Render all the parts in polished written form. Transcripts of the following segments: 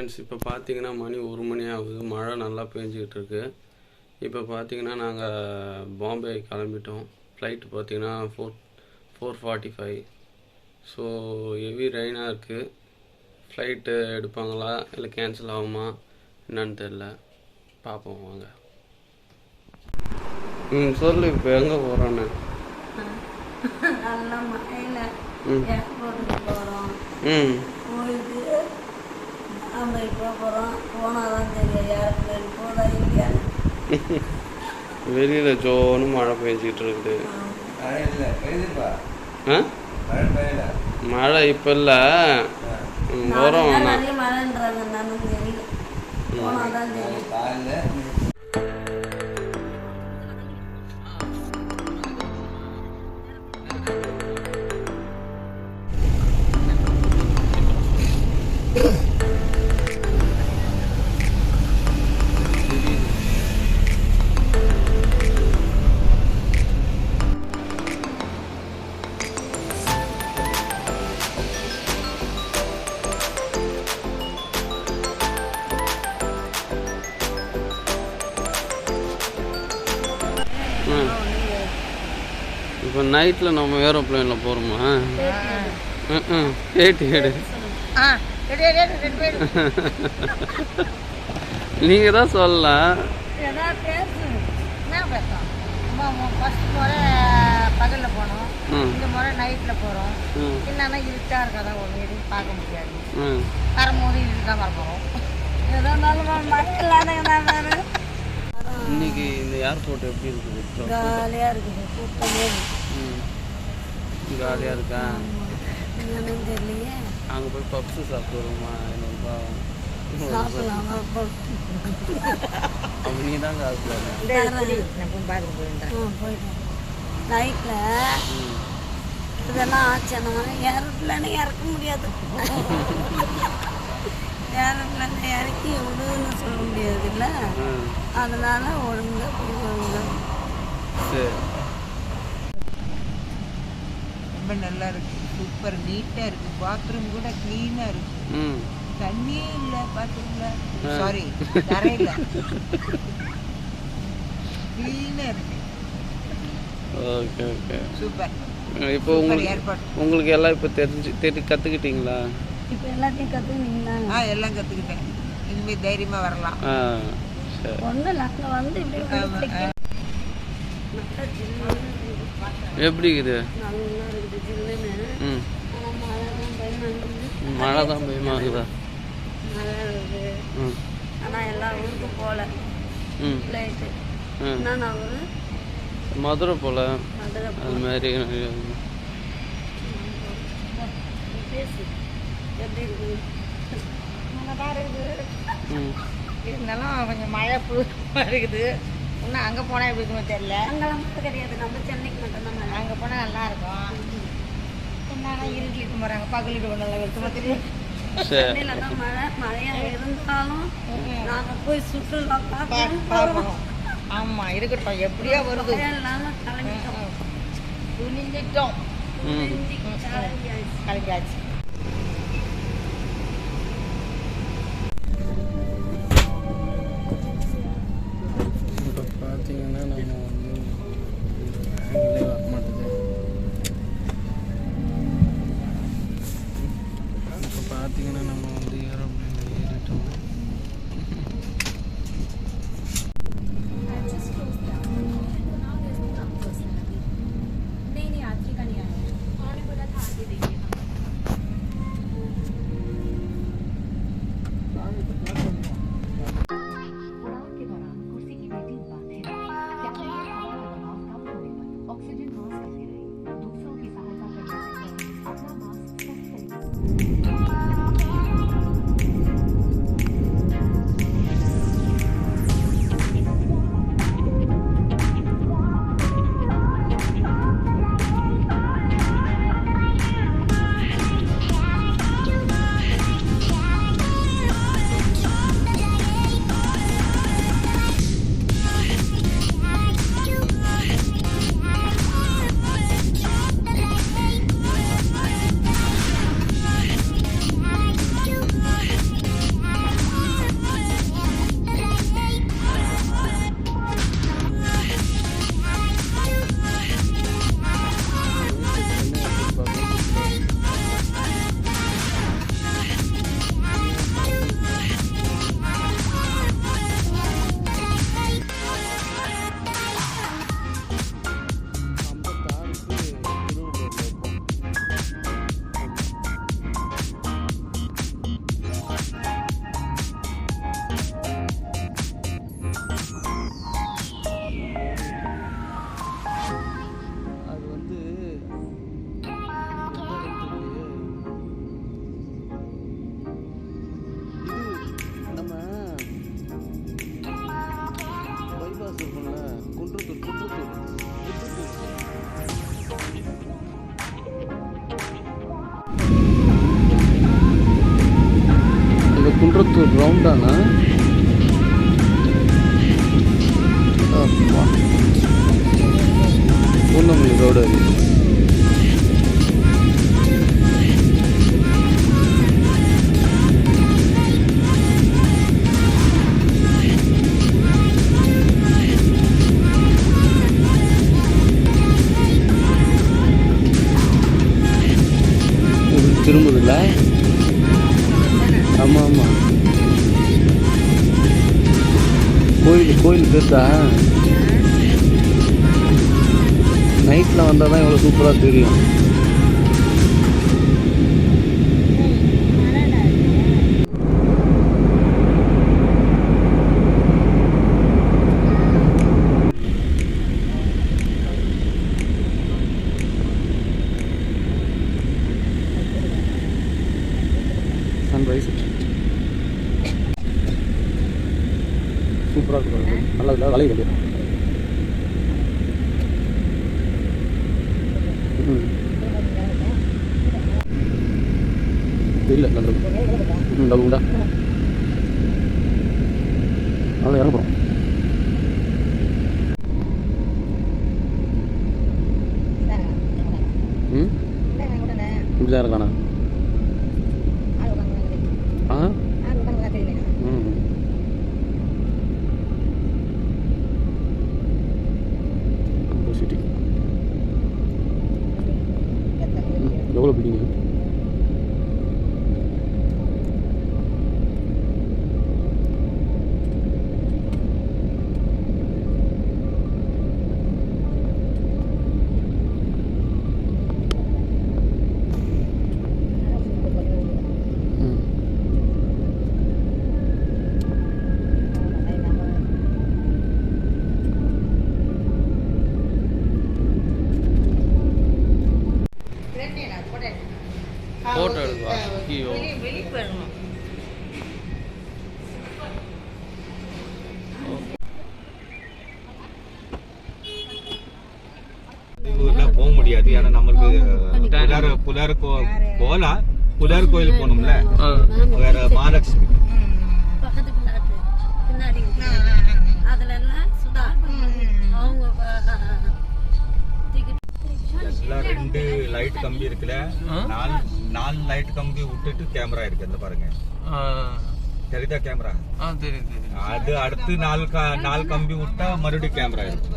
Friends, இப்போ பார்த்தீங்கன்னா மணி 1 மணி ஆகுது. மழை நல்லா பெஞ்சிக்கிட்டு இருக்கு. இப்போ பார்த்தீங்கன்னா நாங்கள் பாம்பே கிளம்பிட்டோம். ஃப்ளைட்டு பார்த்தீங்கன்னா 4:45. ஸோ ஹெவி ரெயினாக இருக்குது. ஃப்ளைட்டு எடுப்பாங்களா இல்லை கேன்சல் ஆகுமா என்னன்னு தெரில. பார்ப்போம் வாங்க. சொல்லு, இப்போ எங்கே போகிறோன்னு? நல்ல மழையில் ஏர்போர்ட்டுக்கு போகிறோம். போயிட்டு நம்ம இப்போ போகிறோம். போனால் தான் தெரியும் ஏர்பிளைன் போதா இல்லையான்னு. வெளியில் ஜோன்னு மழை பெஞ்சிக்கிட்டு இருக்குது. மழை இப்போ இல்லை, வரும். நிறைய மழைன்றாங்க, நானும் தெரியல. போனால் தான் தெரியும். இப்போ நைட்டில் நம்ம ஏரோப்ளைனில் போகிறோமா? கேட்டு நீங்கள் தான் சொல்லலாம். ஃபர்ஸ்ட் முறை பகலில் போனோம், இந்த முறை நைட்டில் போகிறோம். என்னன்னா இருட்டாக இருக்காதான் ஒன்று எதுவும் பார்க்க முடியாது. வரும்போது இருட்டு தான் வர போகிறோம். ஏதோ இருந்தாலும் மழை இல்லாத. இன்னைக்கு இந்த ஏர்போர்ட் எப்படி இருக்குது? ஜாலியாக இருக்குது, கூட்டமே ஜாலியாக இருக்கா? என்னன்னு தெரியலையே. அங்கே போய் பப்ஸு சாப்பிட்டு வருமா? என்னப்பா சாப்பிடலாம். அப்போ நீ தான் காசு போயிட்டேன் நைட்டில். இதெல்லாம் ஆச்சு. அந்த மாதிரி ஏரோப்ளைனே இறக்க முடியாது. ஏரோப்ளைனை இறக்கி விடுன்னு சொல்ல முடியாது இல்லை. அதனால ஒழுங்காக போடுவாங்க. ரொம்ப நல்லா இருக்கு, சூப்பர் நீட்டாக இருக்கு. பாத்ரூம் கூட க்ளீனாக இருக்கு. தண்ணியே இல்லை பாத்ரூம்ல, சாரி தரையில் க்ளீனாக இருக்கு. Okay okay, super. இப்போ உங்களுக்கு எல்லாம் இப்போ கற்றுக்கிட்டீங்களா? இப்போ எல்லாத்தையும் கற்றுக்கிட்டீங்களா? எல்லாம் கற்றுக்கிட்டேன். இனிமேல் தைரியமாக வரலாம். ஒன்றும் நாங்கள் வந்து எப்படி இருக்குது? நல்லா இருக்குது ஜில்லுன்னு. மழை தான் பயமாகுதா? நல்லா இருக்குது. ஆனால் எல்லா ஊருக்கும் போகல ஃப்ளைட்டு. என்னன்னா ஊர்? மதுரை போல. அது மாதிரி பேசு, எப்படி இருக்குது? நல்லா இருக்குது. இருந்தாலும் கொஞ்சம் மழை புழுக்கமாக இருக்குது. இன்னும் அங்கே போனால் எப்படி இருக்குமோ தெரியல. அங்கெல்லாம் மட்டும் கிடையாது, நம்ம சென்னைக்கு மட்டும்தான் மழை. அங்கே போனால் நல்லா இருக்கும். என்னன்னா இருட்டிட்டு போகிறாங்க, பகலிட்டு நல்லா இருக்குமோ தெரியும். சென்னையில் தான் மழையாக இருந்தாலும் நாங்கள் போய் சுற்றுலா பார்ப்போம். ஆமாம் இருக்கட்டும், எப்படியோ வருது. இல்லாமல் கிளம்பிட்டோம், துணிஞ்சிட்டோம், கிளம்பியாச்சு. இப்போ பார்த்தீங்கன்னா நம்ம வந்து ஆங்கிலே வர மாட்டேது. இப்போ பார்த்தீங்கன்னா நம்ம வந்து ஏரோப்ளைனில் ஏறிட்டோம். குன்றத்தூர் ரவுண்டானா? பூந்தமல்லி ரோடு. திரும்புதுல்ல? ஆமாம் ஆமாம். கோயில் பெருசா? நைட்டில் வந்தால் தான் இவ்வளோ சூப்பராக தெரியும். சன்ரைஸ் சூப்பராக இருக்கும். நல்லா இல்லை வளைய வேண்டிய இல்லை நல்ல உண்டா அவ்வளோ இறங்க போகிறோம். இப்படி தான் இருக்காண்ணா? ஆ சிட்டி எவ்வளோ பிடிங்க? ஃபோட்டோ எடுக்குவா? ஐயோ வெளியே போயிடணும். போக முடியாது. ஏன்னா நம்மளுக்கு புலர் போலாம். புலர் கோயில் போகணும்ல. வேற மகாலட்சுமி எல்லாம் 2 லைட் கம்பி இருக்குல்ல. 4 லைட் கம்பி விட்டுட்டு கேமரா இருக்கு. அந்த பாருங்க, தெரியுதா கேமரா? அது அடுத்து 4 கம்பி விட்டா மறுபடியும் கேமரா இருக்கு.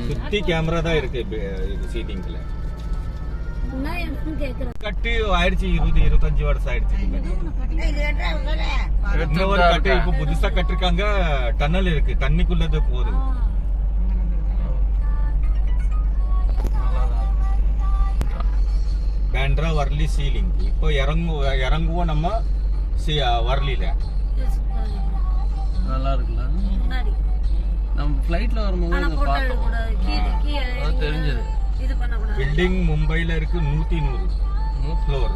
சுத்தி கேமரா தான் இருக்கு சீட்டிங்ல. கட்டி ஆயிடுச்சு 20-25 வருஷம் ஆயிடுச்சு. இன்னொரு கட்டு இப்ப புதுசா கட்டிருக்காங்க. டன்னல் இருக்கு, தண்ணிக்குள்ளது போகுது. பேண்ட்ரா வர்லி சீலிங். இப்போ இறங்குவோம் நம்ம வர்லில. நல்லா இருக்குல்ல? நம்ம ஃப்ளைட்ல வரும்போது தெரிஞ்சது. பில்டிங் மும்பைல இருக்கு 110 ஃப்ளோர்.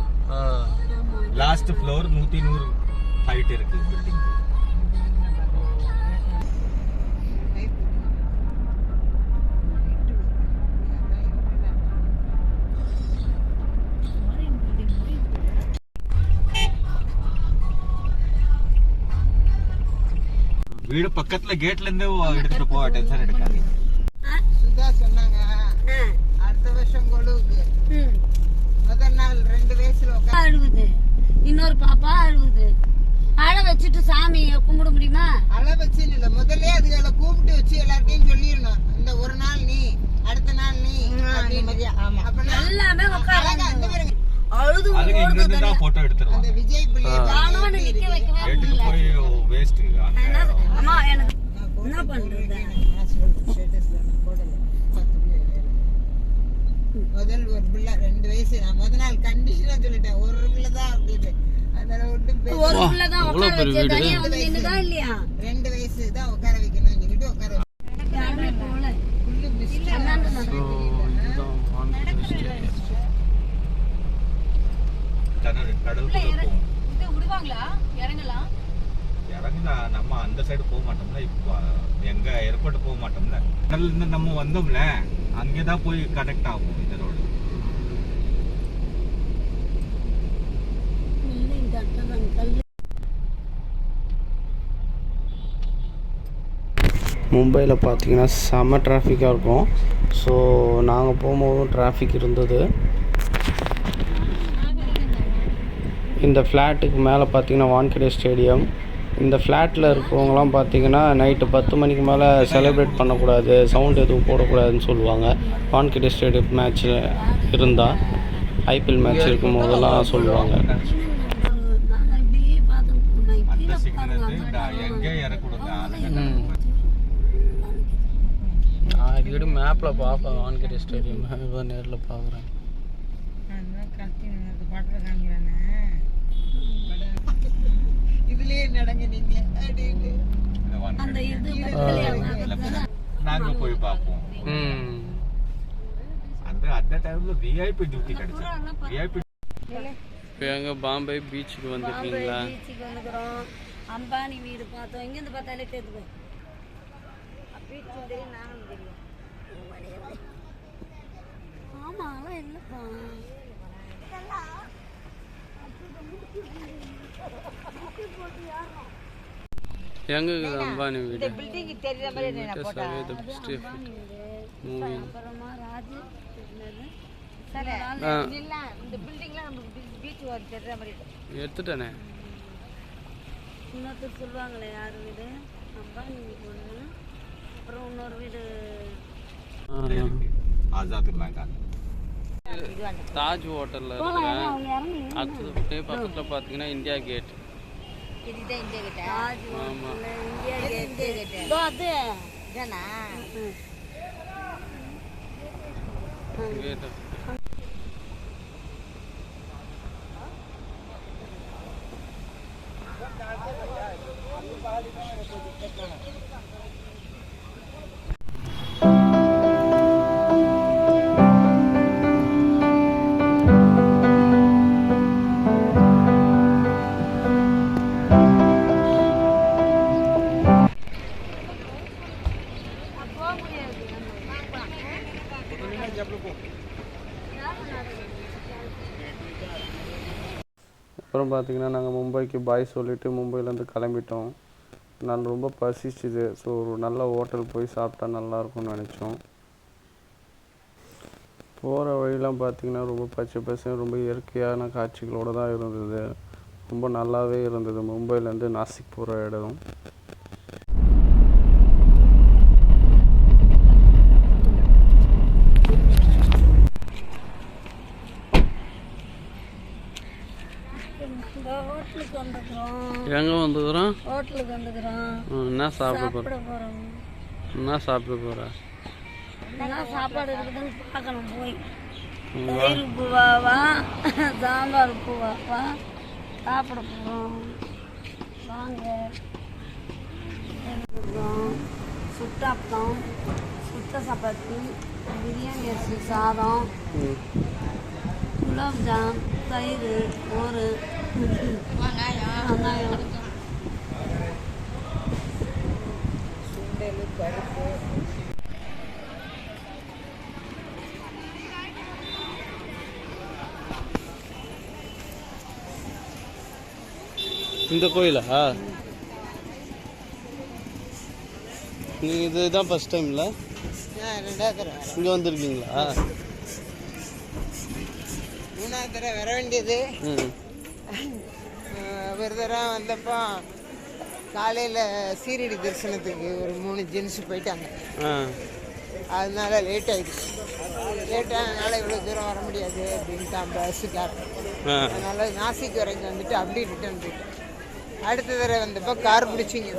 லாஸ்ட் ஃப்ளோர் 110 ஹைட் இருக்கு பில்டிங். வீடு பக்கத்துல கேட்ல இருந்து எடுத்துட்டு போக டென்ஷன் எடுக்காது. சுதா சொன்னாங்க அடுத்த வருஷம் கொழுவுக்கு முதல் நாள் 2 வயசுல அழுகுது. இன்னொரு பாப்பா அழுகுது. அழ வச்சுட்டு சாமியை கும்பிட முடியுமா? அழ வச்சு இல்ல, முதல்ல அதுகளை கூப்பிட்டு வச்சு எல்லார்ட்டையும் சொல்லிடணும். இந்த ஒரு நாள் நீ, அடுத்த நாள் நீ. அப்ப எல்லாமே அழுது தான் போட்டோ எடுத்துறோம். அந்த விஜய் பிள்ளை நிக்க வைக்கவே கேட்டுக்கு போய் வேஸ்ட். அம்மா எனக்கு என்ன பண்றது? முதல் ஒரு பிள்ளை 2 வயசு. நான் முதல் நாள் கண்டிஷனா சொல்லிட்டேன், ஒரு பிள்ளை தான் அப்படின்னு. அதனால விட்டு ஒரு பிள்ளை தான் உட்கார வச்சு தனியா வந்து நின்னுதா இல்லையா? 2 வயசு தான் உட்கார வைக்கணும்னு சொல்லிட்டு உட்கார யாருமே போல. இறங்குனா நம்ம அந்த சைடு போக மாட்டோம்ல. இப்போ எங்க ஏர்போர்ட் போக மாட்டோம்ல. கடல்ல இருந்து நம்ம வந்தோம்ல, அங்கேதான் போய் கனெக்ட் ஆகும் இந்த ரோடு. மும்பையில் பார்த்தீங்கன்னா செம்ம டிராஃபிக்காக இருக்கும். ஸோ நாங்கள் போகும்போதும் டிராஃபிக் இருந்தது. இந்த ஃப்ளாட்டுக்கு மேலே பார்த்தீங்கன்னா வான்கடே ஸ்டேடியம். இந்த ஃப்ளாட்டில் இருக்கிறவங்களாம் பார்த்தீங்கன்னா நைட்டு 10 மணிக்கு மேலே செலிப்ரேட் பண்ணக்கூடாது, சவுண்ட் எதுவும் போடக்கூடாதுன்னு சொல்லுவாங்க. வான்கடே ஸ்டேடியம் மேட்ச்சில் இருந்தால், ஐபிஎல் மேட்ச் இருக்கும் போதெல்லாம் சொல்லுவாங்க. நான் அடிக்கடி மேப்பில் பார்ப்பேன் வான்கடே ஸ்டேடியம், இப்போ நேரில் பார்க்குறேன். நாங்க போய் பார்ப்போம். அந்த டைம்ல விஐபி டியூட்டி கிடைச்சது. விஐபி இப்போ எங்கே பாம்பே பீச்சுக்கு வந்துருக்கீங்களா? பீச்சுக்கு வந்துக்கிறோம். அம்பானி வீடு பார்த்தோம். இங்கேருந்து பார்த்தாலே தெரியுது. பீச்சும் தெரியும், நானும் தெரியும். ஆமாம், அதெல்லாம் இல்லைப்பா. எங்க இருக்குது அம்பானி வீடு? பில்டிங் தெரியுற மாதிரி என்ன போட்டா அப்புறமா ராஜு சரி இல்ல இந்த பில்டிங்ல நமக்கு பீச் வர தெரியுற மாதிரி எடுத்துட்டேனே. இன்னொருத்தர் சொல்லுவாங்களே யார் வீடு? அம்பானி வீடு ஒன்று, அப்புறம் இன்னொரு வீடு ஆசாத் மேகான் தாஜ் ஹோட்டலில் இருக்கிறேன். அடுத்தது பக்கத்தில் பார்த்தீங்கன்னா இந்தியா கேட். இதுதான் இந்தியா கேட்டா? ஆமாம், இந்தியா கேட். அது இதானா? கேட்டு அப்புறம் பார்த்திங்கன்னா நாங்கள் மும்பைக்கு பாய் சொல்லிவிட்டு மும்பையிலேருந்து கிளம்பிட்டோம். நான் ரொம்ப பசிச்சுது. ஸோ ஒரு நல்ல ஹோட்டல் போய் சாப்பிட்டா நல்லாயிருக்கும்னு நினச்சோம். போகிற வழியெலாம் பார்த்திங்கன்னா ரொம்ப பச்சை பசங்க, ரொம்ப இயற்கையான காட்சிகளோடு தான் இருந்தது. ரொம்ப நல்லாவே இருந்தது. மும்பையிலேருந்து நாசிக் போகிற இடம். ஹோட்டலுக்கு வந்துக்கிறோம். எங்கே வந்துக்கிறோம்? ஹோட்டலுக்கு வந்துக்கிறோம். என்ன சாப்பிட போகிறோம்? என்ன சாப்பிட போகிற? என்ன சாப்பாடு இருக்குதுன்னு பார்க்கணும். போய் தயிர் உப்புவாவா சாம்பார் உப்புவாப்பா சாப்பிட போகிறோம். வாங்க. சுட்டாப்பம், சுட்ட சப்பாத்தி, பிரியாணி அரிசி சாதம், குலாப்ஜாம், தயிர், மோர், வெங்காயம், சுண்டல், பருப்பு. இந்த கோயிலா? நீங்கள் இதுதான் ஃபஸ்ட் டைம்ல? ரெண்டாவது தடவை இங்கே வந்திருக்கீங்களா? மூணாவது தடவை வர வேண்டியது. ஒரு தடவை வந்தப்போ காலையில் சீரடி தரிசனத்துக்கு ஒரு 3 ஜென்ஸ் போயிட்டாங்க. அதனால லேட் ஆகிடுச்சு. லேட் ஆனதுனால இவ்வளோ தூரம் வர முடியாது அப்படின்ட்டு பஸ்ஸுக்காரன். அதனால நாசிக் வரைக்கும் வந்துட்டு அப்படியே ரிட்டர்ன் போயிட்டேன். அடுத்த தடவை வந்தப்போ கார் பிடிச்சிங்க.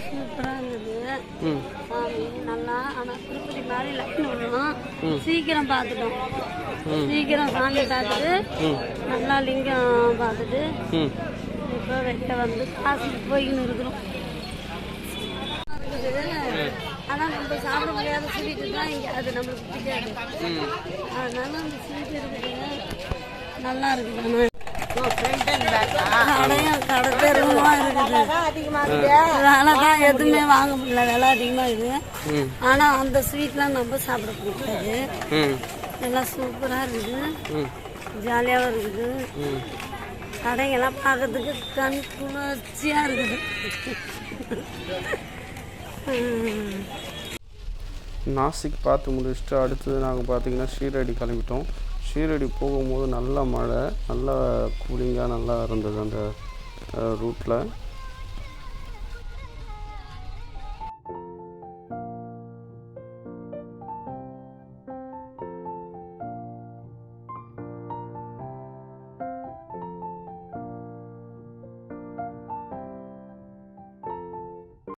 சூப்பராக இருந்தது சாமி, நல்லா. ஆனால் திருப்பதி மாதிரி லைன் விடணும். சீக்கிரம் பார்த்துட்டோம். சீக்கிரம் சாமி பார்த்துட்டு நல்லா லிங்கம் பார்த்துட்டு இப்போ வெளில வந்து காசுக்கு போய்கின்னு இருக்கிறோம். ஆனால் நம்ம சாப்பிட முடியாத ஸ்வீட்டு தான் இங்கே, அது நம்மளுக்கு பிடிக்காது. அதனால அந்த ஸ்வீட் இருக்குது, நல்லா இருக்குது. கடையும் கடை தெருவா இருக்குது. விலை தான் எதுவுமே வாங்க முடியல, விலை அதிகமாக இருக்குது. ஆனால் அந்த ஸ்வீட்லாம் நம்ம சாப்பிட முடியாது. எல்லாம் சூப்பராக இருக்குது, ஜாலியாகவும் இருக்குது. கடைங்கெல்லாம் பார்க்கறதுக்கு கண் குளிர்ச்சியாக இருக்குது. நாசிக் பார்த்து முடிச்சுட்டு அடுத்தது நாங்கள் பார்த்தீங்கன்னா ஷீரடி கிளம்பிட்டோம். ஷீரடி போகும்போது நல்ல மழை, நல்லா கூலிங்காக நல்லா இருந்தது அந்த ரூட்டில்.